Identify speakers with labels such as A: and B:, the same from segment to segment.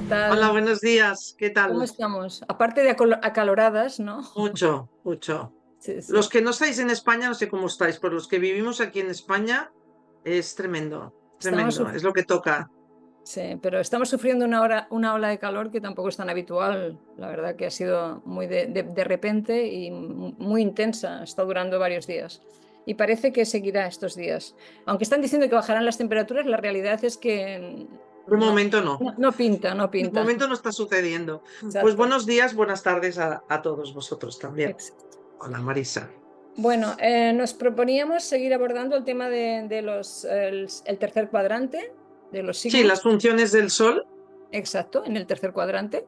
A: Hola,
B: tal?
A: buenos días. ¿Qué
B: ¿Cómo
A: tal?
B: estamos? Aparte de acaloradas, ¿no?
A: Mucho, mucho.
B: Sí,
A: Los
B: sí.
A: que no estáis en España, no sé cómo estáis, pero los que vivimos aquí en España es tremendo,
B: Estamos,
A: tremendo. Es lo que toca.
B: sí, pero estamos sufriendo una ola de calor que tampoco es tan habitual. La verdad que ha sido muy de repente y muy intensa. Está durando varios días. Y parece que seguirá estos días. Aunque están diciendo que bajarán las temperaturas, la realidad es que
A: De
B: no,
A: momento no.
B: no pinta, no
A: De
B: pinta.
A: momento no está sucediendo. Pues
B: Exacto.
A: buenos días, buenas tardes a todos vosotros también. Hola, Marisa.
B: Bueno, nos proponíamos seguir abordando el tema de el tercer cuadrante, de los
A: Sí, las
B: signos,
A: funciones del sol.
B: exacto, en el tercer cuadrante.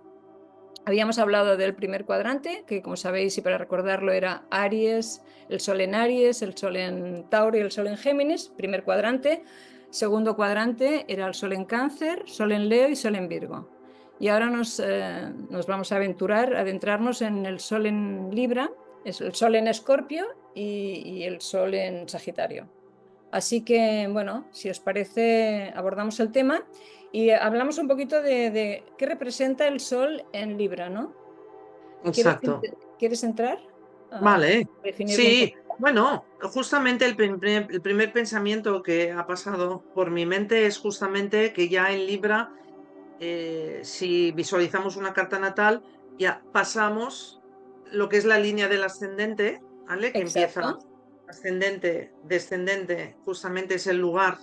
B: Habíamos hablado del primer cuadrante, que como sabéis y para recordarlo era Aries, el Sol en Aries, el Sol en Tauro y el Sol en Géminis, primer cuadrante. Segundo cuadrante era el Sol en Cáncer, Sol en Leo y Sol en Virgo. Y ahora nos vamos a adentrarnos en el Sol en Libra, es el Sol en Escorpio y el Sol en Sagitario. Así que, bueno, si os parece, abordamos el tema y hablamos un poquito de qué representa el Sol en Libra, ¿no? ¿Quieres,
A: Exacto.
B: quieres entrar a
A: Vale.
B: definirlo un
A: Sí,
B: poco?
A: bueno, justamente el primer pensamiento que ha pasado por mi mente es justamente que ya en Libra si visualizamos una carta natal, ya pasamos lo que es la línea del ascendente, ¿vale? Que empieza
B: Exacto.
A: ascendente, descendente, justamente es el lugar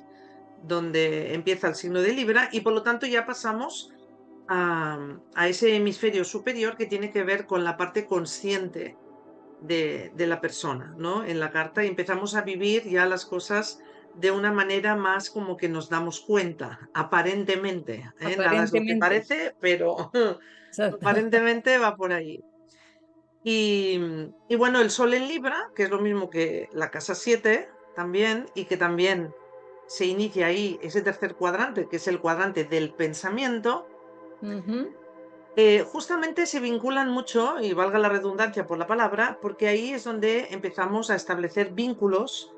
A: donde empieza el signo de Libra y por lo tanto ya pasamos a ese hemisferio superior que tiene que ver con la parte consciente de la persona, ¿no? En la carta y empezamos a vivir ya las cosas de una manera más como que nos damos cuenta, aparentemente, ¿eh? Nada es lo que
B: Aparentemente.
A: parece, pero
B: Exacto.
A: aparentemente va por ahí. Y bueno, el Sol en Libra, que es lo mismo que la casa 7 también, y que también se inicia ahí ese tercer cuadrante, que es el cuadrante del pensamiento,
B: Ujú.
A: justamente se vinculan mucho, y valga la redundancia por la palabra, porque ahí es donde empezamos a establecer vínculos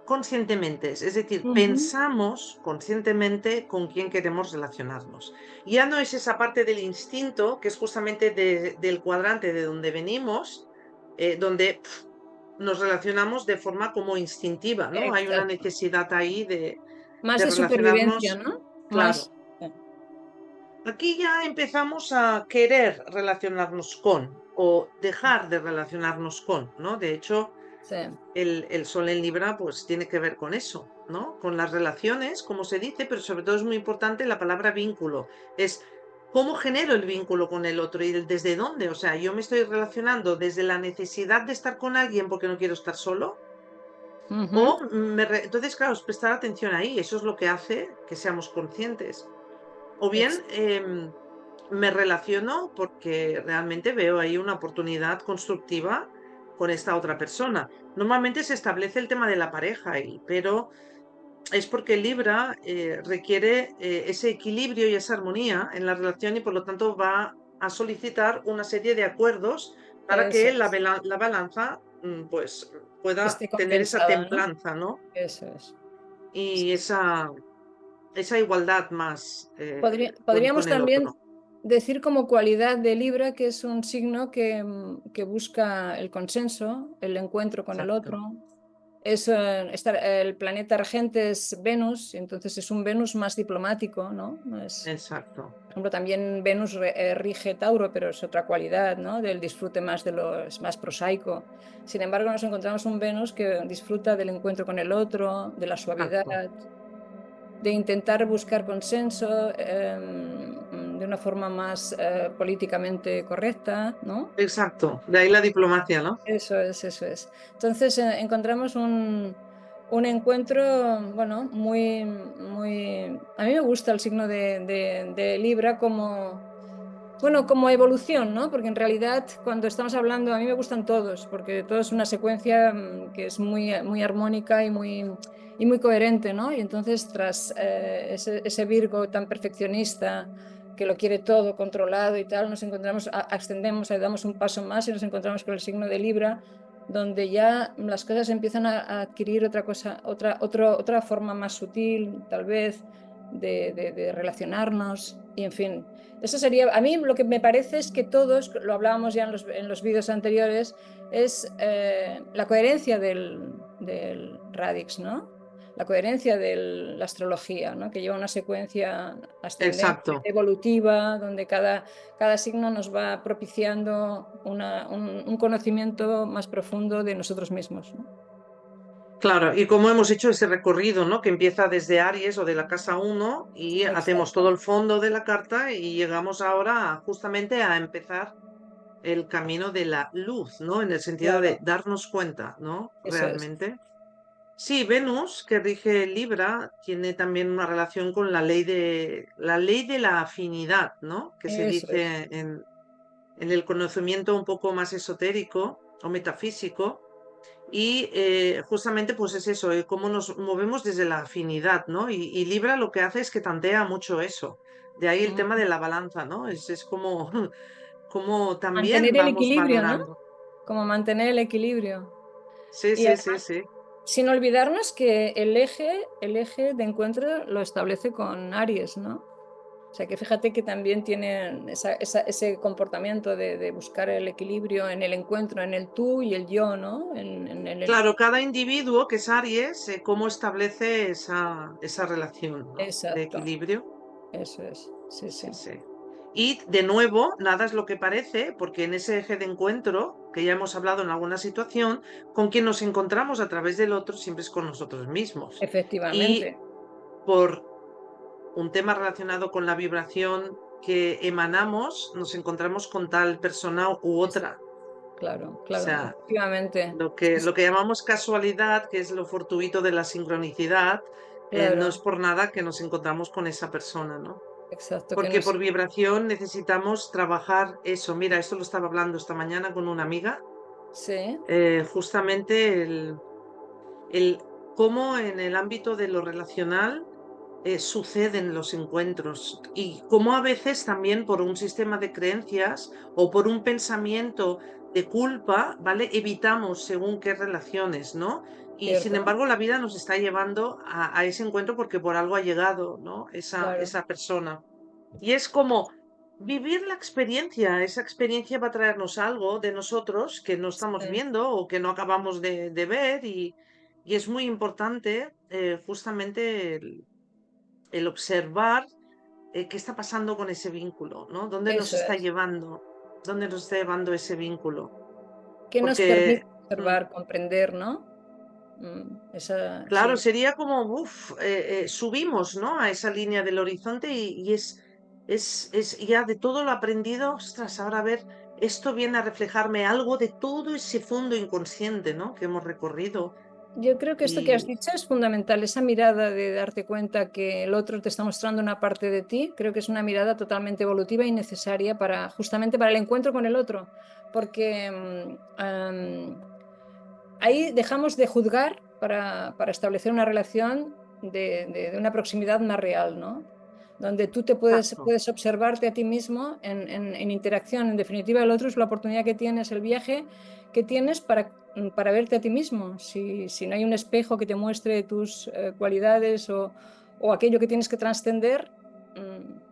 A: conscientemente, es decir,
B: Ujú.
A: pensamos conscientemente con quién queremos relacionarnos. Ya no es esa parte del instinto, que es justamente del cuadrante de donde venimos, donde nos relacionamos de forma como instintiva, ¿no? Hay una
B: Exacto.
A: necesidad ahí
B: Más
A: de
B: de supervivencia,
A: relacionarnos,
B: ¿no?
A: claro.
B: Más.
A: Aquí ya empezamos a querer relacionarnos con o dejar de relacionarnos con, ¿no? De hecho,
B: Sí.
A: el sol en Libra pues tiene que ver con eso, ¿no? Con las relaciones, como se dice, pero sobre todo es muy importante la palabra vínculo. Es cómo genero el vínculo con el otro y desde dónde. O sea, yo me estoy relacionando desde la necesidad de estar con alguien porque no quiero estar solo. O
B: Ujú.
A: entonces, claro, es prestar atención ahí. Eso es lo que hace que seamos conscientes. O bien
B: Ex-
A: me relaciono porque realmente veo ahí una oportunidad constructiva con esta otra persona. Normalmente se establece el tema de la pareja, pero es porque Libra requiere ese equilibrio y esa armonía en la relación y por lo tanto va a solicitar una serie de acuerdos para
B: Eso
A: que
B: es.
A: la balanza pues pueda
B: Esté
A: tener esa
B: compensada, ¿no?
A: templanza, ¿no?
B: Eso es.
A: Y esa igualdad más con
B: Podríamos
A: el otro.
B: también decir como cualidad de Libra que es un signo que busca el consenso, el encuentro con el
A: Exacto.
B: otro. El planeta regente es Venus, entonces es un Venus más diplomático, ¿no?
A: Exacto.
B: Por ejemplo, también Venus rige Tauro, pero es otra cualidad, ¿no? Del disfrute más es más prosaico. Sin embargo, nos encontramos un Venus que disfruta del encuentro con el otro, de la suavidad,
A: Exacto.
B: de intentar buscar consenso de una forma más políticamente correcta, ¿no?
A: Exacto. De ahí la diplomacia, ¿no?
B: Eso es, eso es. Entonces encontramos un encuentro, bueno, A mí me gusta el signo de Libra como, bueno, como evolución, ¿no? Porque en realidad cuando estamos hablando, a mí me gustan todos, porque todo es una secuencia que es muy armónica y muy coherente, ¿no? Y entonces tras ese Virgo tan perfeccionista, que lo quiere todo controlado y tal, nos encontramos, ascendemos, damos un paso más y nos encontramos con el signo de Libra, donde ya las cosas empiezan a adquirir otra cosa, otra forma más sutil, tal vez, de relacionarnos y en fin. Eso sería, a mí lo que me parece es que todos, lo hablábamos ya en los vídeos anteriores, es la coherencia del Radix, ¿no? La coherencia de la astrología, ¿no? Que lleva una secuencia ascendente,
A: Exacto.
B: evolutiva, donde cada signo nos va propiciando un conocimiento más profundo de nosotros mismos, ¿no?
A: Claro, y como hemos hecho ese recorrido, ¿no? Que empieza desde Aries o de la casa 1 y hacemos todo
B: Exacto,
A: el fondo de la carta y llegamos ahora justamente a empezar el camino de la luz, ¿no? En el sentido de
B: claro,
A: darnos cuenta, ¿no?
B: eso es.
A: Realmente. Sí, Venus, que rige Libra, tiene también una relación con la ley de la afinidad, ¿no? Que se
B: Eso es.
A: dice en el conocimiento un poco más esotérico o metafísico. Y justamente pues es eso, cómo nos movemos desde la afinidad, ¿no? Y Libra lo que hace es que tantea mucho eso. De ahí el tema
B: Mm.
A: de la balanza, ¿no? Es como, como
B: Mantener
A: también
B: el
A: vamos
B: equilibrio, ¿no?
A: valorando.
B: Como mantener el equilibrio.
A: Sí,
B: Y
A: sí, sí,
B: además,
A: sí.
B: sin olvidarnos que el eje de encuentro lo establece con Aries, ¿no? O sea que fíjate que también tienen ese comportamiento de buscar el equilibrio en el encuentro, en el tú y el yo, ¿no?
A: Claro, cada individuo que es Aries, cómo establece esa relación, ¿no? De
B: Exacto,
A: equilibrio.
B: eso es, sí,
A: Sí,
B: sí.
A: sí. Y de nuevo, nada es lo que parece, porque en ese eje de encuentro, que ya hemos hablado en alguna situación, con quien nos encontramos a través del otro siempre es con nosotros mismos. Y
B: Efectivamente,
A: por un tema relacionado con la vibración que emanamos, nos encontramos con tal persona u
B: eso,
A: otra.
B: claro,
A: O
B: claro,
A: sea,
B: efectivamente. Sí,
A: lo
B: sí,
A: que llamamos casualidad, que es lo fortuito de la sincronicidad, no es
B: claro,
A: por nada que nos encontramos con esa persona, ¿no?
B: exacto, que
A: Porque
B: nos...
A: por vibración necesitamos trabajar eso. Mira, esto lo estaba hablando esta mañana con una amiga,
B: Sí,
A: justamente el cómo en el ámbito de lo relacional suceden los encuentros y cómo a veces también por un sistema de creencias o por un pensamiento de culpa, ¿vale? Evitamos según qué relaciones, ¿no? Y sin
B: cierto,
A: embargo la vida nos está llevando a ese encuentro porque por algo ha llegado, ¿no?
B: claro,
A: Esa persona. Y es como vivir la experiencia. Esa experiencia va a traernos algo de nosotros que no estamos
B: sí,
A: viendo o que no acabamos de ver y es muy importante justamente el observar qué está pasando con ese vínculo, ¿no? ¿Dónde nos
B: eso
A: está
B: es.
A: llevando? ¿Dónde nos está llevando ese vínculo?
B: ¿Qué nos
A: Porque,
B: permite
A: mm,
B: observar, comprender, ¿no?
A: claro,
B: Sí,
A: sería como, subimos, ¿no? A esa línea del horizonte y es ya de todo lo aprendido, ostras, ahora a ver, esto viene a reflejarme algo de todo ese fondo inconsciente, ¿no? Que hemos recorrido.
B: yo creo que esto que has
A: Y
B: dicho es fundamental, esa mirada de darte cuenta que el otro te está mostrando una parte de ti, creo que es una mirada totalmente evolutiva y necesaria para justamente para el encuentro con el otro, porque ahí dejamos de juzgar para establecer una relación de una proximidad más real, ¿no? Donde tú
A: exacto.
B: puedes observarte a ti mismo en interacción. En definitiva, el otro es la oportunidad que tienes, el viaje que tienes para verte a ti mismo. Si no hay un espejo que te muestre tus cualidades o aquello que tienes que trascender,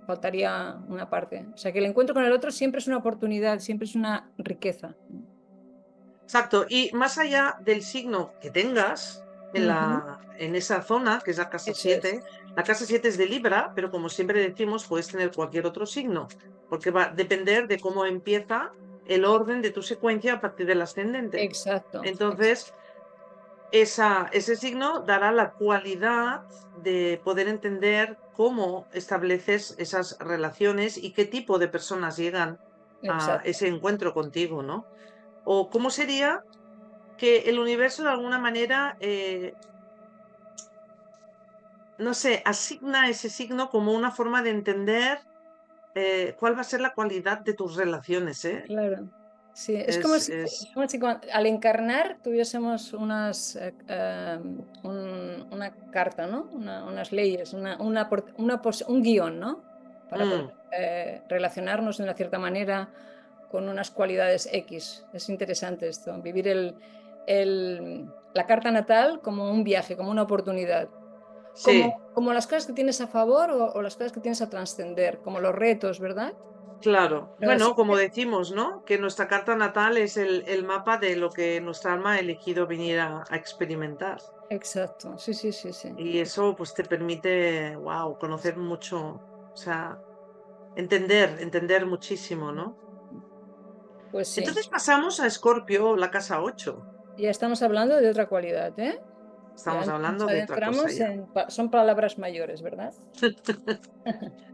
B: faltaría una parte. O sea, que el encuentro con el otro siempre es una oportunidad, siempre es una riqueza.
A: Exacto, y más allá del signo que tengas
B: Ujú.
A: en esa zona, que es
B: Eso es.
A: la casa 7 es de Libra, pero como siempre decimos, puedes tener cualquier otro signo, porque va a depender de cómo empieza el orden de tu secuencia a partir del ascendente.
B: Exacto,
A: Entonces, ese signo dará la cualidad de poder entender cómo estableces esas relaciones y qué tipo de personas llegan a
B: exacto.
A: ese encuentro contigo, ¿no? O cómo sería que el universo de alguna manera, no sé, asigna ese signo como una forma de entender cuál va a ser la cualidad de tus relaciones, ¿eh?
B: Claro. Sí, es
A: Es,
B: como si al encarnar tuviésemos una carta, ¿no? Unas leyes, un guión, ¿no? Para poder
A: mm,
B: relacionarnos de una cierta manera con unas cualidades X. Es interesante esto, vivir la carta natal como un viaje, como una oportunidad.
A: Sí,
B: como las cosas que tienes a favor o las cosas que tienes a trascender, como los retos, ¿verdad?
A: claro.
B: Pero
A: Bueno, como
B: siempre-
A: decimos, ¿no? Que nuestra carta natal es el mapa de lo que nuestra alma ha elegido venir a experimentar.
B: Exacto, sí, sí, sí, sí.
A: Y eso pues te permite, wow, conocer mucho, o sea, entender muchísimo, ¿no?
B: Pues sí.
A: Entonces pasamos a Escorpio, la casa 8.
B: Ya estamos hablando de otra cualidad, ¿eh? Ya
A: Estamos
B: nos
A: hablando de otra cosa
B: adentramos
A: ya.
B: en... Son palabras mayores, ¿verdad?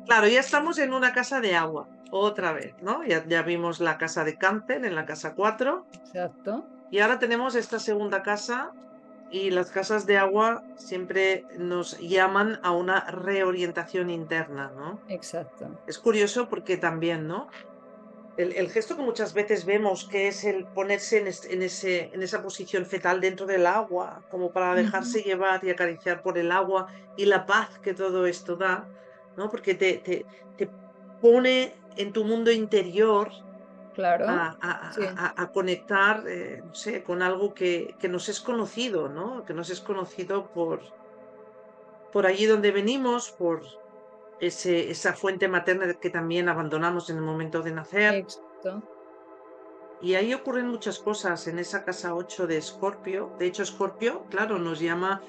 A: Claro, ya estamos en una casa de agua, otra vez, ¿no? Ya vimos la casa de Cáncer en la casa 4
B: Exacto,
A: y ahora tenemos esta segunda casa y las casas de agua siempre nos llaman a una reorientación interna, ¿no?
B: exacto.
A: Es curioso porque también, ¿no? El gesto que muchas veces vemos, que es el ponerse en esa posición fetal dentro del agua, como para
B: Ujú.
A: dejarse llevar y acariciar por el agua y la paz que todo esto da, ¿no? Porque te pone en tu mundo interior
B: Claro, sí,
A: a conectar, no sé, con algo que nos es conocido, ¿no? Que nos es conocido por allí donde venimos, por esa fuente materna que también abandonamos en el momento de nacer.
B: exacto.
A: Y ahí ocurren muchas cosas en esa casa 8 de Escorpio. De hecho, Escorpio, claro, nos llama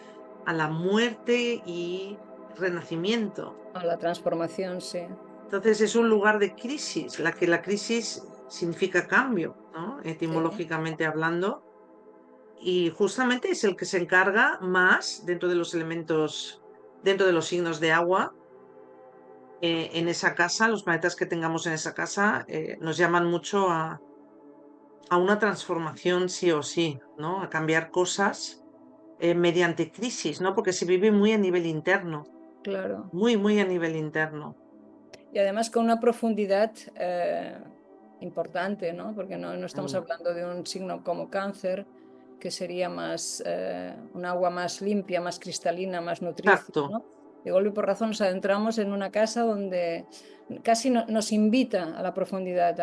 A: a la muerte y renacimiento.
B: A la transformación, sí.
A: Entonces es un lugar de crisis, la crisis significa cambio, ¿no?
B: Sí,
A: Etimológicamente hablando. Y justamente es el que se encarga más dentro de los elementos, dentro de los signos de agua. En esa casa, los planetas que tengamos en esa casa nos llaman mucho a una transformación sí o sí, ¿no? A cambiar cosas mediante crisis, ¿no? Porque se vive muy a nivel interno,
B: claro.
A: muy a nivel interno.
B: Y además con una profundidad importante, ¿no? Porque no estamos
A: Mm,
B: hablando de un signo como cáncer, que sería más un agua más limpia, más cristalina, más nutricia,
A: exacto,
B: ¿no? De golpe por razón nos adentramos en una casa donde casi nos invita a la profundidad,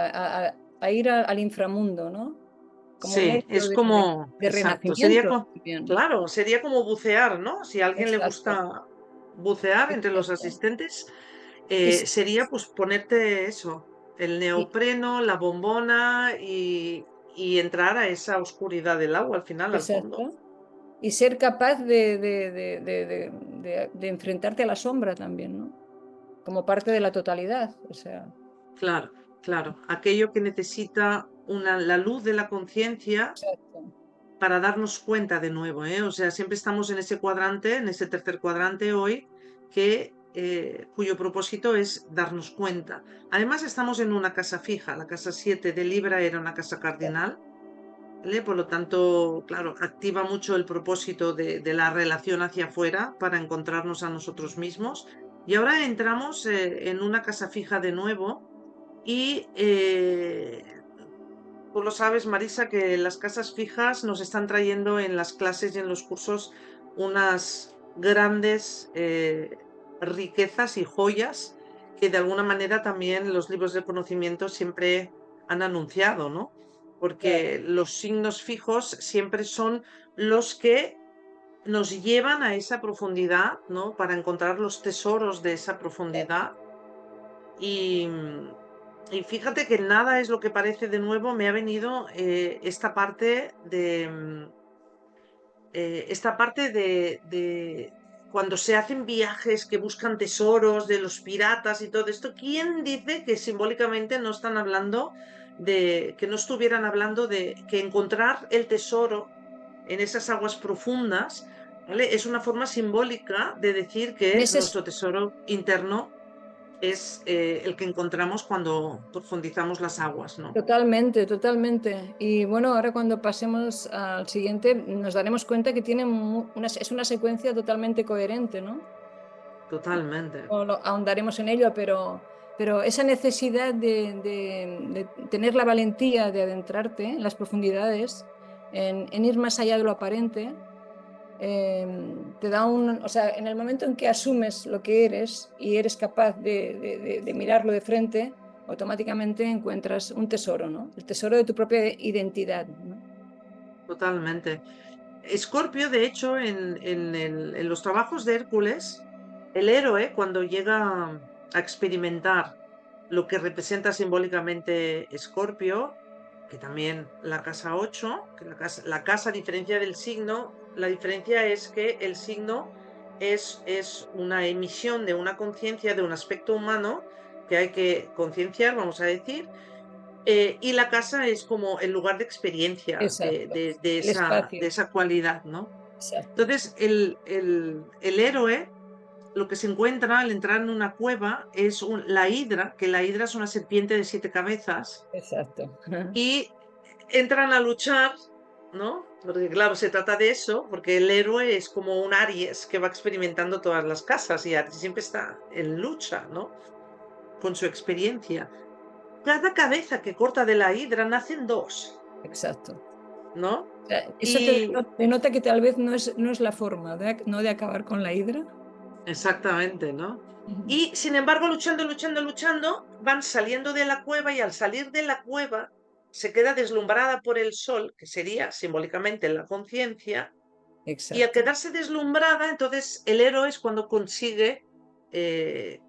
B: a ir al inframundo, ¿no? Como
A: sí,
B: medio
A: es como,
B: de
A: exacto, sería
B: renacimiento
A: como,
B: también.
A: claro, sería como bucear, ¿no? Si a alguien le
B: Exacto,
A: gusta bucear entre los
B: exacto.
A: asistentes,
B: Y,
A: sería pues ponerte eso, el
B: y-
A: neopreno, la bombona y entrar a esa oscuridad del agua al final, al fondo.
B: exacto. Y ser capaz de enfrentarte a la sombra también, ¿no? Como parte de la totalidad, o sea,
A: Claro, claro. Aquello que necesita la luz de la conciencia
B: exacto,
A: para darnos cuenta de nuevo, ¿eh? O sea, siempre estamos en ese cuadrante, en ese tercer cuadrante hoy, cuyo propósito es darnos cuenta. Además, estamos en una casa fija. La casa 7 de Libra era una casa cardinal, ¿vale? Por lo tanto, claro, activa mucho el propósito de la relación hacia afuera para encontrarnos a nosotros mismos. Y ahora entramos en una casa fija de nuevo y tú lo sabes, Marisa, que las casas fijas nos están trayendo en las clases y en los cursos unas grandes riquezas y joyas que de alguna manera también los libros de conocimiento siempre han anunciado, ¿no?
B: claro,
A: Porque los signos fijos siempre son los que nos llevan a esa profundidad, ¿no? Para encontrar los tesoros de esa profundidad y, y fíjate que nada es lo que parece de nuevo. Me ha venido esta parte de cuando se hacen viajes que buscan tesoros de los piratas y todo esto. ¿Quién dice que simbólicamente no están hablando que no estuvieran hablando de que encontrar el tesoro en esas aguas profundas, ¿vale? Es una forma simbólica de decir
B: en
A: que
B: ese,
A: nuestro tesoro interno es el que encontramos cuando profundizamos las aguas, ¿no?
B: totalmente, totalmente. Y bueno, ahora cuando pasemos al siguiente nos daremos cuenta que tiene es una secuencia totalmente coherente, ¿no?
A: Totalmente.
B: Ahondaremos en ello, pero esa necesidad de tener la valentía de adentrarte en las profundidades, en ir más allá de lo aparente, te da o sea, en el momento en que asumes lo que eres y eres capaz de mirarlo de frente, automáticamente encuentras un tesoro, ¿no? El tesoro de tu propia identidad, ¿no?
A: Totalmente. Escorpio, de hecho, en los trabajos de Hércules, el héroe, cuando llega a experimentar lo que representa simbólicamente Escorpio, que también la casa 8, que la casa, a diferencia del signo, la diferencia es que el signo es una emisión de una conciencia, de un aspecto humano que hay que concienciar, vamos a decir, y la casa es como el lugar de experiencia
B: Exacto. El
A: de
B: espacio.
A: esa cualidad, ¿no?
B: Exacto.
A: Entonces, el héroe lo que se encuentra al entrar en una cueva es la hidra, que la hidra es una serpiente de 7 cabezas,
B: Exacto.
A: y entran a luchar, ¿no? Porque claro, se trata de eso, porque el héroe es como un Aries que va experimentando todas las casas y Aries siempre está en lucha, ¿no? Con su experiencia. Cada cabeza que corta de la hidra nacen dos,
B: Exacto.
A: ¿no?
B: O sea, eso te
A: Y
B: denota que tal vez no es la forma no de acabar con la hidra.
A: exactamente, ¿no?
B: Ujú.
A: Y sin embargo, luchando, luchando, luchando, van saliendo de la cueva y al salir de la cueva se queda deslumbrada por el sol, que sería simbólicamente la conciencia, y al
B: Exacto.
A: quedarse deslumbrada, entonces el héroe es cuando consigue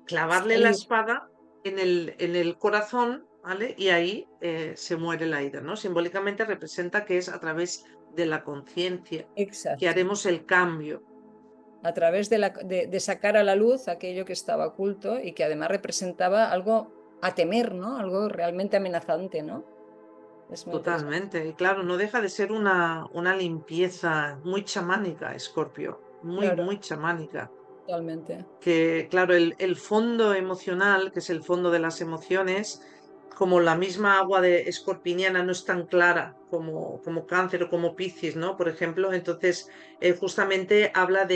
A: clavarle la
B: Salir.
A: espada en el corazón, ¿vale? Y ahí se muere la ida, ¿no? Simbólicamente representa que es a través de la conciencia que
B: Exacto.
A: haremos el cambio.
B: A través de sacar a la luz aquello que estaba oculto y que además representaba algo a temer, ¿no? Algo realmente amenazante, ¿no? Es muy interesante.
A: Totalmente. Y claro, no deja de ser una limpieza muy chamánica, Escorpio, muy,
B: Claro,
A: muy chamánica.
B: totalmente.
A: Que claro, el fondo emocional, que es el fondo de las emociones, como la misma agua de escorpiniana no es tan clara como cáncer o como Piscis, ¿no? Por ejemplo, entonces justamente habla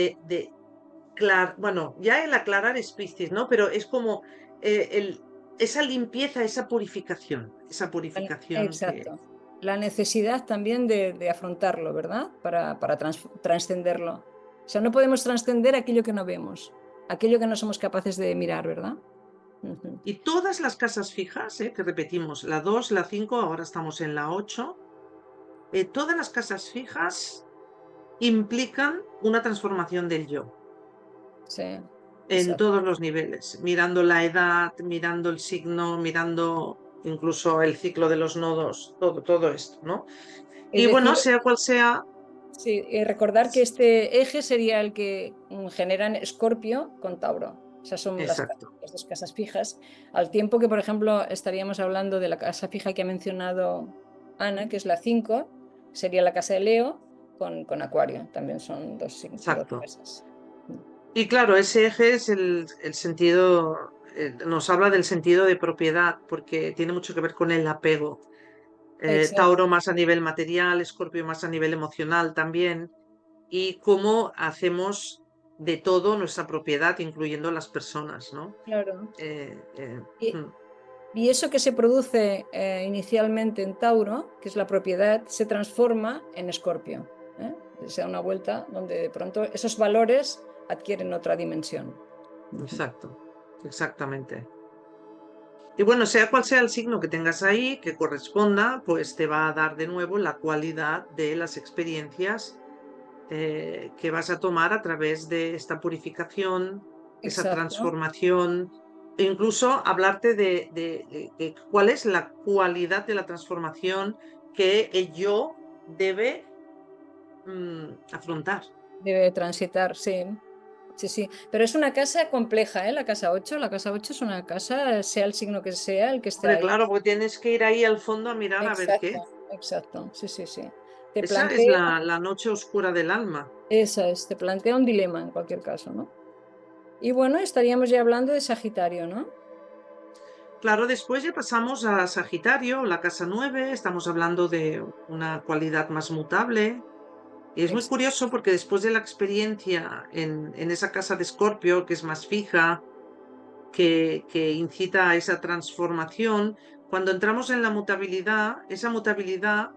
A: bueno, ya el aclarar es Piscis, ¿no? Pero es como esa limpieza, esa purificación que...
B: Exacto. La necesidad también de afrontarlo, ¿verdad? Para trascenderlo. O sea, no podemos trascender aquello que no vemos, aquello que no somos capaces de mirar, ¿verdad? Ujú.
A: Y todas las casas fijas, que repetimos, la 2, la 5, ahora estamos en la 8, todas las casas fijas implican una transformación del yo
B: Sí,
A: en
B: exacto.
A: todos los niveles, mirando la edad, mirando el signo, mirando incluso el ciclo de los nodos, todo esto, ¿no?
B: Es
A: Y bueno,
B: decir,
A: sea cual sea,
B: sí, recordar que este eje sería el que generan Escorpio con Tauro. Esas son
A: exacto,
B: las dos casas fijas. Al tiempo que, por ejemplo, estaríamos hablando de la casa fija que ha mencionado Ana, que es la 5, sería la casa de Leo con Acuario. También son dos
A: exacto.
B: casas.
A: Y claro, ese eje es el sentido, nos habla del sentido de propiedad, porque tiene mucho que ver con el apego.
B: Exacto,
A: Tauro más a nivel material, Escorpio más a nivel emocional también, y cómo hacemos de todo nuestra propiedad, incluyendo las personas, ¿no?
B: claro.
A: Eh, eh,
B: Y,
A: mm,
B: y eso que se produce inicialmente en Tauro, que es la propiedad, se transforma en Escorpio. ¿Eh? O sea, una vuelta donde de pronto esos valores adquieren otra dimensión. Ujú.
A: exacto, exactamente. Y bueno, sea cual sea el signo que tengas ahí, que corresponda, pues te va a dar de nuevo la cualidad de las experiencias que vas a tomar a través de esta purificación, esa
B: Exacto.
A: transformación, e incluso hablarte de cuál es la cualidad de la transformación que el yo debe afrontar.
B: Debe transitar, sí. Sí, sí. Pero es una casa compleja, ¿eh? La casa 8. La casa 8 es una casa, sea el signo que sea, el que esté
A: Hombre,
B: ahí.
A: claro, porque tienes que ir ahí al fondo a mirar a ver qué.
B: Exacto, exacto. Sí, sí, sí. Te
A: Esa es
B: plantea,
A: la noche oscura del alma.
B: te plantea un dilema en cualquier caso, ¿no? Y bueno, estaríamos ya hablando de Sagitario, ¿no?
A: Claro, después ya pasamos a Sagitario, la casa 9. Estamos hablando de una cualidad más mutable. Y es muy
B: Ex-
A: curioso porque después de la experiencia en esa casa de Escorpio, que es más fija, que incita a esa transformación, cuando entramos en la mutabilidad, esa mutabilidad,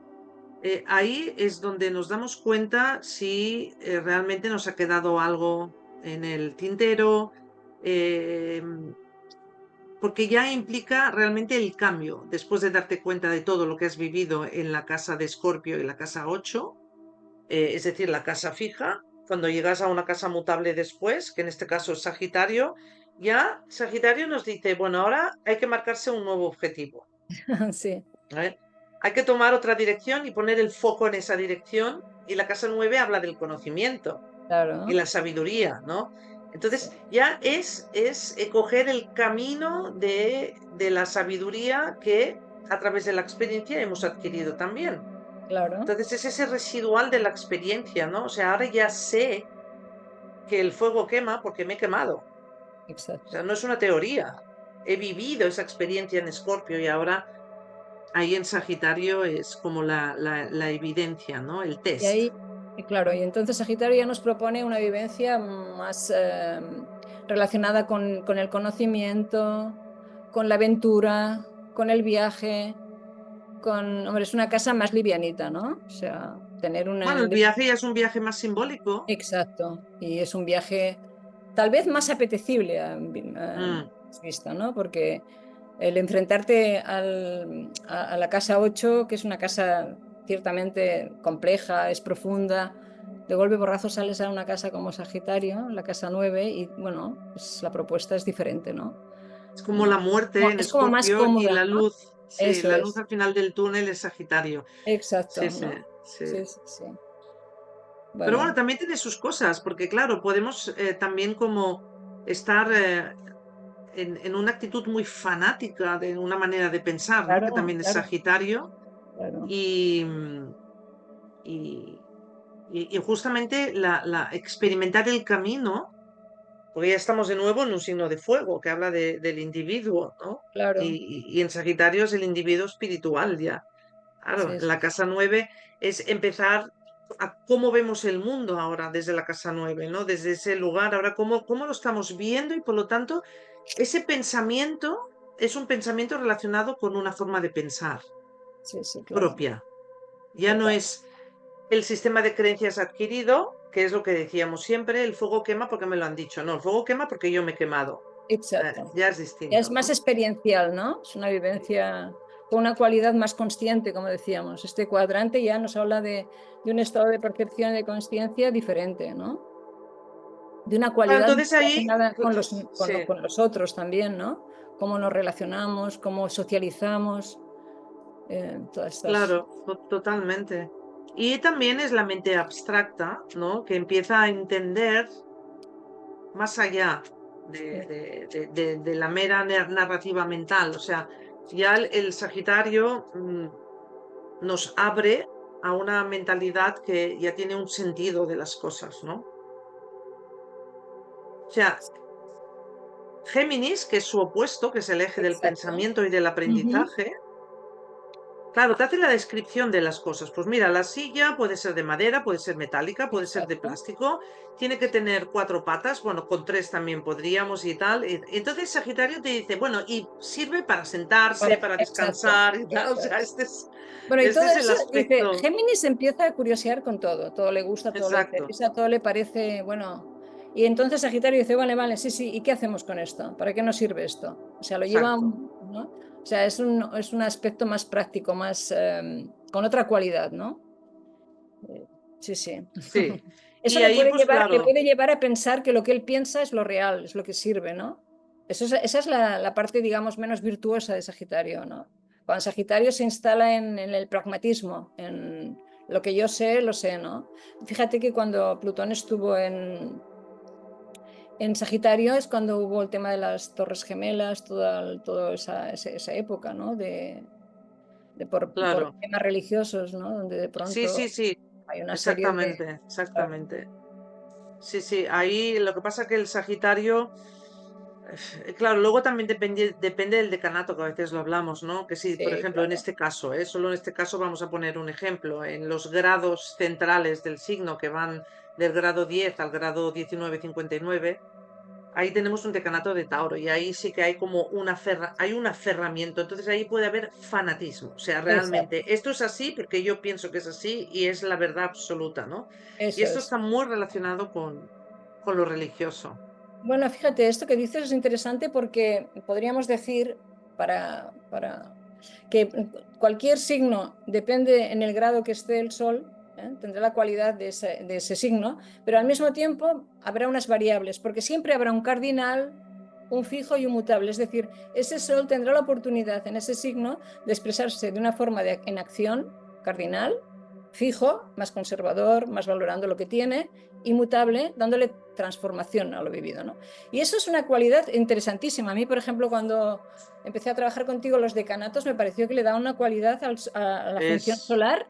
A: ahí es donde nos damos cuenta si realmente nos ha quedado algo en el tintero, eh, porque ya implica realmente el cambio. Después de darte cuenta de todo lo que has vivido en la casa de Escorpio y la casa 8, es decir, la casa fija. Cuando llegas a una casa mutable después, que en este caso es Sagitario, ya Sagitario nos dice, bueno, ahora hay que marcarse un nuevo objetivo.
B: Sí,
A: ¿Vale? Hay que tomar otra dirección y poner el foco en esa dirección. Y la casa 9 habla del conocimiento y
B: claro,
A: la sabiduría, ¿no?
B: sí,
A: Entonces ya es coger el camino de la sabiduría que a través de la experiencia hemos adquirido también.
B: claro,
A: Entonces es ese residual de la experiencia, ¿no? O sea, ahora ya sé que el fuego quema porque me he quemado. O
B: exacto.
A: sea, no es una teoría. He vivido esa experiencia en Escorpio y ahora ahí en Sagitario es como la evidencia, ¿no? El
B: Y
A: test.
B: ahí, y claro, y entonces Sagitario ya nos propone una vivencia más relacionada con el conocimiento, con la aventura, con el viaje, hombre, es una casa más livianita, ¿no? O sea, tener
A: Bueno, el viaje ya es un viaje más simbólico.
B: Exacto, y es un viaje tal vez más apetecible a
A: Mm.
B: vista, ¿no? Porque el enfrentarte a la casa 8, que es una casa ciertamente compleja, es profunda, de golpe borrazo sales a una casa como Sagitario, la casa 9, y bueno, pues la propuesta es diferente, ¿no?
A: Es como la muerte en
B: Es como más
A: Escorpio y
B: cómoda,
A: la
B: ¿no?
A: luz, sí,
B: Eso
A: la luz
B: es,
A: al final del túnel es Sagitario. Sí,
B: exacto,
A: sí,
B: ¿no?
A: sí.
B: Sí, sí, sí.
A: Pero bueno,
B: Bueno,
A: también tiene sus cosas, porque claro, podemos también como estar en una actitud muy fanática de una manera de pensar, ¿no? Que
B: claro,
A: también es
B: claro,
A: Sagitario.
B: claro,
A: Y, y, y justamente experimentar el camino, porque ya estamos de nuevo en un signo de fuego que habla del individuo, ¿no?
B: claro,
A: Y en Sagitario es el individuo espiritual ya. Claro,
B: sí,
A: la
B: sí.
A: casa 9 es empezar a cómo vemos el mundo ahora desde la casa 9, ¿no? Desde ese lugar, ahora cómo lo estamos viendo y por lo tanto ese pensamiento es un pensamiento relacionado con una forma de pensar
B: Sí, sí, claro.
A: propia. Ya no
B: Total.
A: es el sistema de creencias adquirido, que es lo que decíamos siempre, el fuego quema porque me lo han dicho. No, el fuego quema porque yo me he quemado.
B: Exacto.
A: Ya es
B: Ya es
A: distinto,
B: más
A: ¿no?
B: experiencial, ¿no? Es una vivencia con una cualidad más consciente, como decíamos. Este cuadrante ya nos habla de un estado de percepción y de conciencia diferente, ¿no? De una
A: Bueno,
B: cualidad
A: entonces ahí,
B: relacionada con
A: sí,
B: con los otros también, ¿no? Cómo nos relacionamos, cómo socializamos, todas estas.
A: claro, totalmente. Y también es la mente abstracta, ¿no? Que empieza a entender más allá de la mera narrativa mental. O sea, ya el Sagitario nos abre a una mentalidad que ya tiene un sentido de las cosas, ¿no? O sea, Géminis, que es su opuesto, que es el eje del
B: Exacto.
A: pensamiento y del
B: Ujú.
A: aprendizaje, claro, te hace la descripción de las cosas. Pues mira, la silla puede ser de madera, puede ser metálica, puede ser de
B: Exacto.
A: plástico, tiene que tener cuatro patas, bueno, con tres también podríamos y tal. Entonces Sagitario te dice, bueno, y sirve para sentarse, para
B: Exacto.
A: descansar y tal. O
B: Eso
A: sea,
B: es. Bueno, y
A: este
B: todo
A: es el
B: eso, dice,
A: aspecto
B: Géminis empieza a curiosear con todo le gusta, todo le
A: exacto,
B: interesa, todo le parece, bueno. Y entonces Sagitario dice, vale, vale, sí, sí, ¿y qué hacemos con esto? ¿Para qué nos sirve esto? O sea, lo lleva,
A: exacto.
B: ¿no? O sea, es un aspecto más práctico, más, con otra cualidad, ¿no? Sí, sí.
A: Sí.
B: Eso
A: Y ahí, pues
B: le
A: claro,
B: puede llevar a pensar que lo que él piensa es lo real, es lo que sirve, ¿no? Esa es la parte, digamos, menos virtuosa de Sagitario, ¿no? Cuando Sagitario se instala en el pragmatismo, en lo que yo sé, lo sé, ¿no? Fíjate que cuando Plutón estuvo en Sagitario es cuando hubo el tema de las Torres Gemelas, toda esa época, ¿no? Por
A: claro.
B: temas religiosos, ¿no? Donde de
A: Sí, sí,
B: pronto
A: sí,
B: hay una serie de...
A: exactamente,
B: Claro,
A: exactamente. Sí, sí, ahí lo que pasa que el Sagitario, claro, luego también depende del decanato, que a veces lo hablamos, ¿no? Que sí, por
B: sí,
A: ejemplo, en
B: claro.
A: este caso, solo en este caso vamos a poner un ejemplo, en los grados centrales del signo que van del grado 10 al grado 19,59. Ahí tenemos un decanato de Tauro y ahí sí que hay como hay un aferramiento, entonces ahí puede haber fanatismo, o sea,
B: Exacto,
A: realmente esto es así porque yo pienso que es así y es la verdad absoluta, ¿no? Y
B: eso
A: esto
B: es.
A: está muy relacionado con lo religioso.
B: Bueno, fíjate, esto que dices es interesante porque podríamos decir para que cualquier signo depende en el grado que esté el Sol, tendrá la cualidad de ese signo, pero al mismo tiempo habrá unas variables, porque siempre habrá un cardinal, un fijo y un mutable. Es decir, ese sol tendrá la oportunidad en ese signo de expresarse de una forma en acción cardinal, fijo, más conservador, más valorando lo que tiene, y mutable, dándole transformación a lo vivido, ¿no? Y eso es una cualidad interesantísima. A mí, por ejemplo, cuando empecé a trabajar contigo los decanatos, me pareció que le da una cualidad a la función
A: Es
B: solar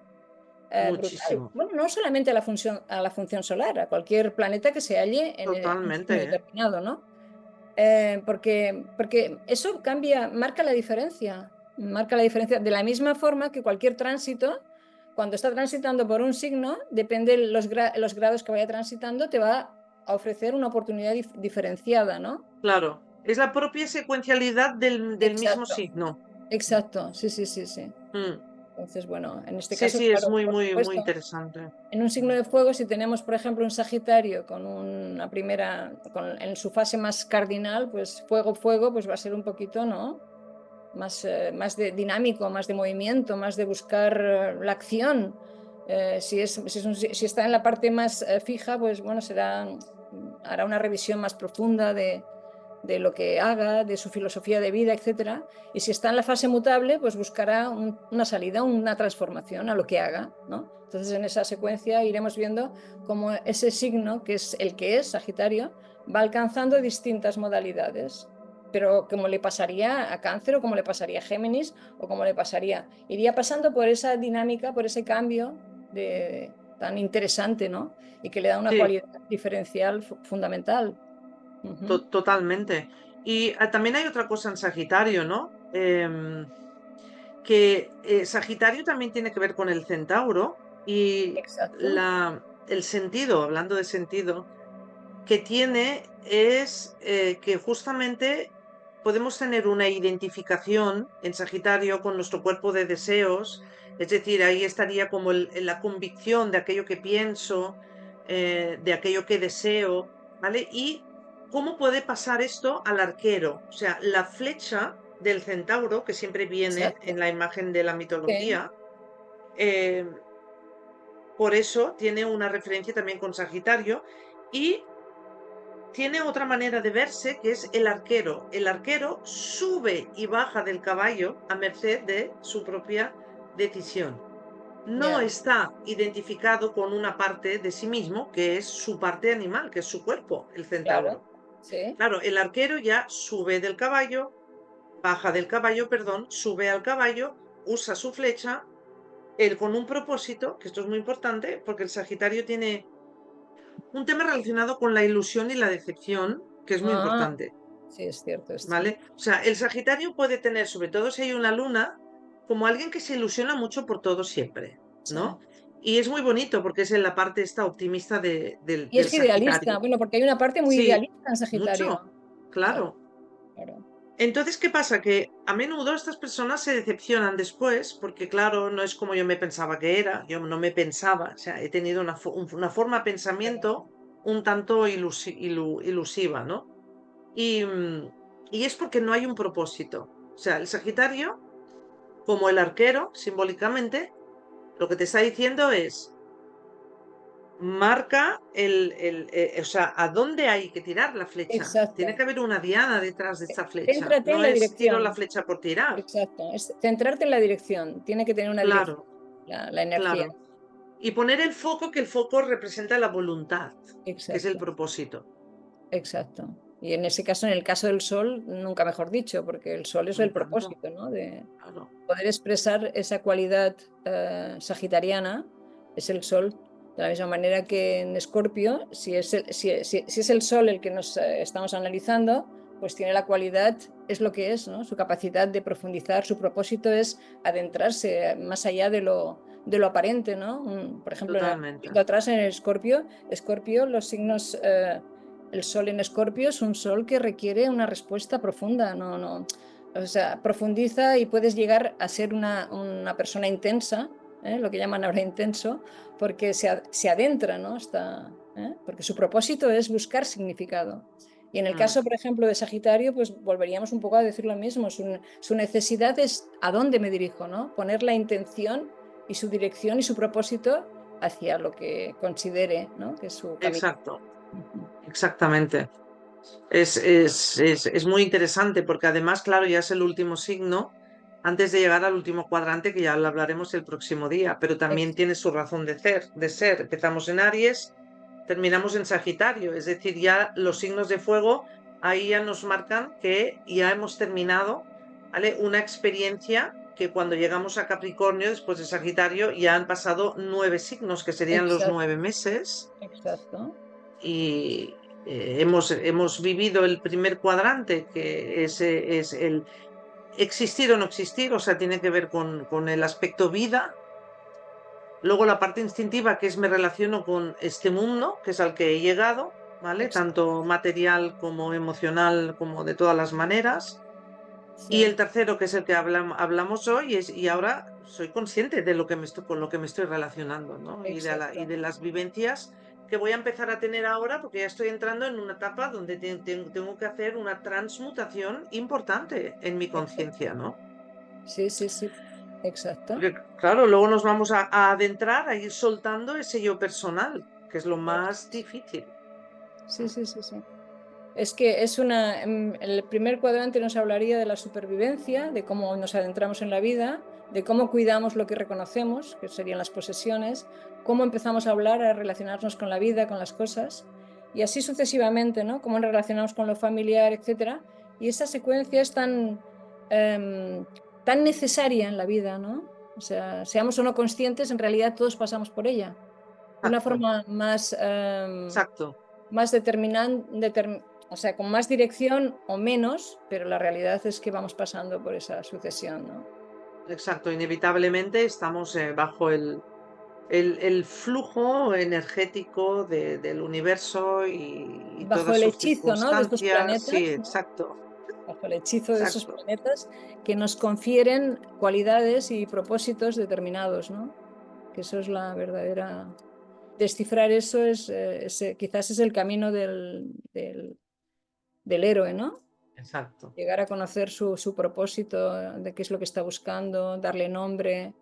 B: brutal.
A: muchísimo.
B: Bueno, no solamente a la función solar, a cualquier planeta que se halle en un signo
A: Totalmente, ¿eh?
B: determinado, ¿no? Porque eso cambia, marca la diferencia. Marca la diferencia de la misma forma que cualquier tránsito, cuando está transitando por un signo, depende de los grados que vaya transitando, te va a ofrecer una oportunidad diferenciada, ¿no?
A: Claro. Es la propia secuencialidad del mismo
B: Exacto,
A: signo.
B: exacto, sí, sí, sí, sí.
A: Mm.
B: Entonces, bueno, en este
A: Sí,
B: caso,
A: sí, es
B: claro,
A: muy,
B: por
A: muy, muy
B: supuesto,
A: interesante.
B: en un signo de fuego, si tenemos, por ejemplo, un Sagitario con una primera, en su fase más cardinal, pues fuego, fuego, pues va a ser un poquito, ¿no? Más de dinámico, más de movimiento, más de buscar la acción. Si está en la parte más fija, pues bueno, hará una revisión más profunda de lo que haga, de su filosofía de vida, etcétera. Y si está en la fase mutable, pues buscará una salida, una transformación a lo que haga, ¿no? Entonces, en esa secuencia iremos viendo cómo ese signo, que es Sagitario, va alcanzando distintas modalidades. Pero como le pasaría a Cáncer o como le pasaría a Géminis o como le pasaría, iría pasando por esa dinámica, por ese cambio tan interesante, ¿no? Y que le da una
A: Sí,
B: cualidad diferencial fundamental. Ujú.
A: totalmente. Y también hay otra cosa en Sagitario, ¿no? Que Sagitario también tiene que ver con el Centauro y
B: Exacto.
A: el sentido, hablando de sentido, que tiene es que justamente podemos tener una identificación en Sagitario con nuestro cuerpo de deseos, es decir, ahí estaría como la convicción de aquello que pienso, de aquello que deseo, ¿vale? Y cómo puede pasar esto al arquero, o sea, la flecha del centauro, que siempre viene
B: Exacto.
A: en la imagen de la
B: Sí,
A: mitología, eh, por eso tiene una referencia también con Sagitario y tiene otra manera de verse que es el arquero. El arquero sube y baja del caballo a merced de su propia decisión. No
B: ya,
A: está identificado con una parte de sí mismo, que es su parte animal, que es su cuerpo, el
B: claro.
A: centauro.
B: Sí,
A: Claro, el arquero ya sube del caballo, baja del caballo, perdón, sube al caballo, usa su flecha, él con un propósito, que esto es muy importante, porque el Sagitario tiene un tema relacionado con la ilusión y la decepción, que es muy
B: ah,
A: importante.
B: sí, es cierto esto.
A: ¿Vale? O sea, el Sagitario puede tener, sobre todo si hay una luna, como alguien que se ilusiona mucho por todo siempre,
B: Sí.
A: ¿no? Y es muy bonito porque es en la parte esta optimista
B: Y
A: del
B: es idealista,
A: Sagitario.
B: bueno, porque hay una parte muy
A: Sí,
B: idealista en Sagitario.
A: mucho,
B: Claro,
A: claro.
B: claro.
A: Entonces, ¿qué pasa? Que a menudo estas personas se decepcionan después porque, claro, no es como yo me pensaba que era, yo no me pensaba, o sea, he tenido una forma de pensamiento un tanto ilusiva, ¿no? Y, y es porque no hay un propósito. O sea, el Sagitario, como el arquero, simbólicamente, lo que te está diciendo es, marca o sea, a dónde hay que tirar la flecha. Tiene
B: Exacto.
A: que haber una diana detrás de esta flecha.
B: Céntrate en
A: No
B: la
A: es tiro la
B: dirección.
A: flecha por tirar.
B: Exacto. Es centrarte en la dirección. Tiene que tener una
A: Claro,
B: dirección, la energía.
A: claro. Y poner el foco, que el foco representa la voluntad, que es el
B: Exacto.
A: propósito.
B: Exacto. Y en ese caso, en el caso del sol, nunca mejor dicho, porque el sol es
A: Me
B: el
A: encanta.
B: propósito, ¿no? De
A: Claro.
B: poder expresar esa cualidad sagitariana, es el sol. De la misma manera que en Escorpio, si es el sol el que nos estamos analizando, pues tiene la cualidad, es lo que es, ¿no? Su capacidad de profundizar, su propósito es adentrarse más allá de lo aparente, ¿no? Por ejemplo,
A: Totalmente.
B: viendo atrás en el Escorpio, Escorpio, los signos el sol en Escorpio es un sol que requiere una respuesta profunda, o sea, profundiza y puedes llegar a ser una persona intensa, lo que llaman ahora intenso, porque se adentra, ¿no? Porque su propósito es buscar significado. Y en el
A: Mm,
B: caso, por ejemplo, de Sagitario, pues volveríamos un poco a decir lo mismo. Su necesidad es a dónde me dirijo, ¿no? Poner la intención y su dirección y su propósito hacia lo que considere, ¿no?, que es su camino.
A: Exacto,
B: Ujú.
A: exactamente. Es muy interesante porque además, claro, ya es el último signo antes de llegar al último cuadrante, que ya lo hablaremos el próximo día, pero también
B: Ex-
A: tiene su razón de ser. Empezamos en Aries, terminamos en Sagitario, es decir, ya los signos de fuego ahí ya nos marcan que ya hemos terminado, ¿vale? Una experiencia que cuando llegamos a Capricornio, después de Sagitario, ya han pasado 9 signos, que serían los
B: Exacto,
A: 9 meses,
B: exacto.
A: y hemos vivido el primer cuadrante, que es el existir o no existir, o sea, tiene que ver con el aspecto vida. Luego la parte instintiva, que es me relaciono con este mundo, que es al que he llegado, ¿vale?
B: Exacto.
A: Tanto material como emocional, como de todas las maneras. Y
B: Sí,
A: el tercero, que es el que hablamos hoy, y ahora soy consciente de lo que con lo que me estoy relacionando, ¿no? Y
B: exacto.
A: de las vivencias que voy a empezar a tener ahora, porque ya estoy entrando en una etapa donde tengo que hacer una transmutación importante en mi
B: Exacto.
A: conciencia, ¿no?
B: Sí, sí, sí. Exacto.
A: Porque, claro, luego nos vamos a adentrar, a ir soltando ese yo personal, que es lo más
B: Eso es.
A: difícil.
B: Sí, sí, sí, sí. Es que el primer cuadrante nos hablaría de la supervivencia, de cómo nos adentramos en la vida, de cómo cuidamos lo que reconocemos, que serían las posesiones, cómo empezamos a hablar, a relacionarnos con la vida, con las cosas, y así sucesivamente, ¿no? Cómo nos relacionamos con lo familiar, etcétera. Y esa secuencia es em, tan necesaria en la vida, ¿no? O sea, seamos o no conscientes, en realidad todos pasamos por ella. De una
A: Exacto,
B: forma
A: exacto.
B: más o sea, con más dirección o menos, pero la realidad es que vamos pasando por esa sucesión, ¿no?
A: Exacto, inevitablemente estamos bajo el flujo energético del universo y
B: Bajo
A: todas
B: el
A: sus
B: hechizo, ¿no?, de estos
A: circunstancias. Sí,
B: planetas, ¿no?
A: exacto,
B: Bajo el hechizo de esos
A: exacto,
B: planetas que nos confieren cualidades y propósitos determinados, ¿no? Que eso es la verdadera... Descifrar eso quizás es el camino del héroe, ¿no?
A: exacto.
B: Llegar a conocer su propósito, de qué es lo que está buscando, darle nombre.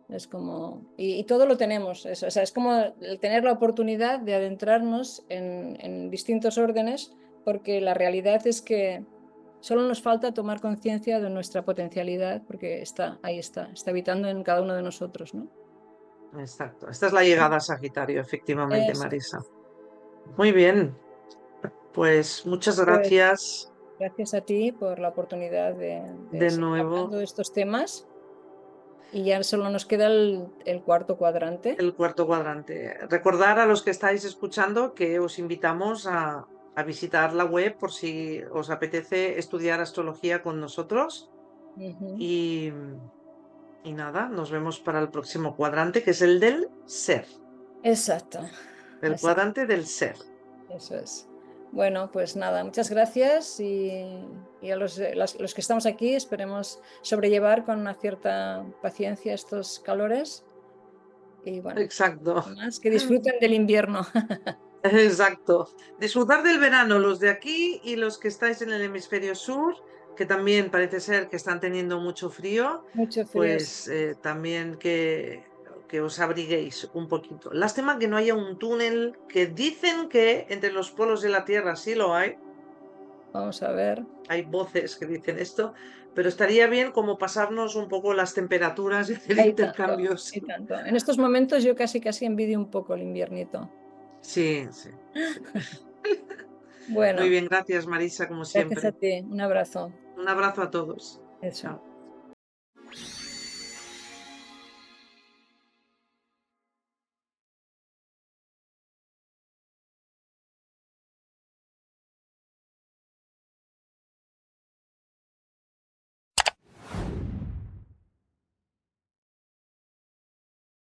B: Es como, y todo lo tenemos, o sea, es como el tener la oportunidad de adentrarnos en distintos órdenes, porque la realidad es que solo nos falta tomar conciencia de nuestra potencialidad, porque ahí está habitando en cada uno de nosotros, ¿no?
A: Exacto. Esta es la llegada a Sagitario, efectivamente,
B: Eso.
A: Marisa. Muy bien, pues muchas
B: Pues
A: gracias
B: gracias a ti por la oportunidad de
A: de
B: seguir
A: nuevo.
B: hablando de estos temas, y ya solo nos queda el cuarto cuadrante.
A: El cuarto cuadrante. Recordar a los que estáis escuchando que os invitamos a visitar la web por si os apetece estudiar astrología con nosotros.
B: Ujú.
A: Y, y nada, nos vemos para el próximo cuadrante, que es el del ser.
B: Exacto,
A: El
B: exacto.
A: cuadrante del ser.
B: Eso es. Bueno, pues nada, muchas gracias y a los que estamos aquí esperemos sobrellevar con una cierta paciencia estos calores y bueno,
A: Exacto,
B: más que disfruten del invierno.
A: exacto. Disfrutar del verano, los de aquí y los que estáis en el hemisferio sur, que también parece ser que están teniendo mucho frío,
B: Mucho frío. Sí.
A: pues también que os abriguéis un poquito. Lástima que no haya un túnel, que dicen que entre los polos de la Tierra sí lo
B: Vamos a ver.
A: hay voces que dicen esto, pero estaría bien como pasarnos un poco las temperaturas y hacer
B: Hay tanto,
A: intercambios.
B: hay tanto. En estos momentos yo casi envidio un poco el inviernito.
A: Sí, sí, sí. Muy
B: Bueno,
A: bien, gracias Marisa, como
B: gracias a
A: siempre.
B: ti. Un abrazo.
A: Un abrazo a todos.
B: Eso.
A: Chao.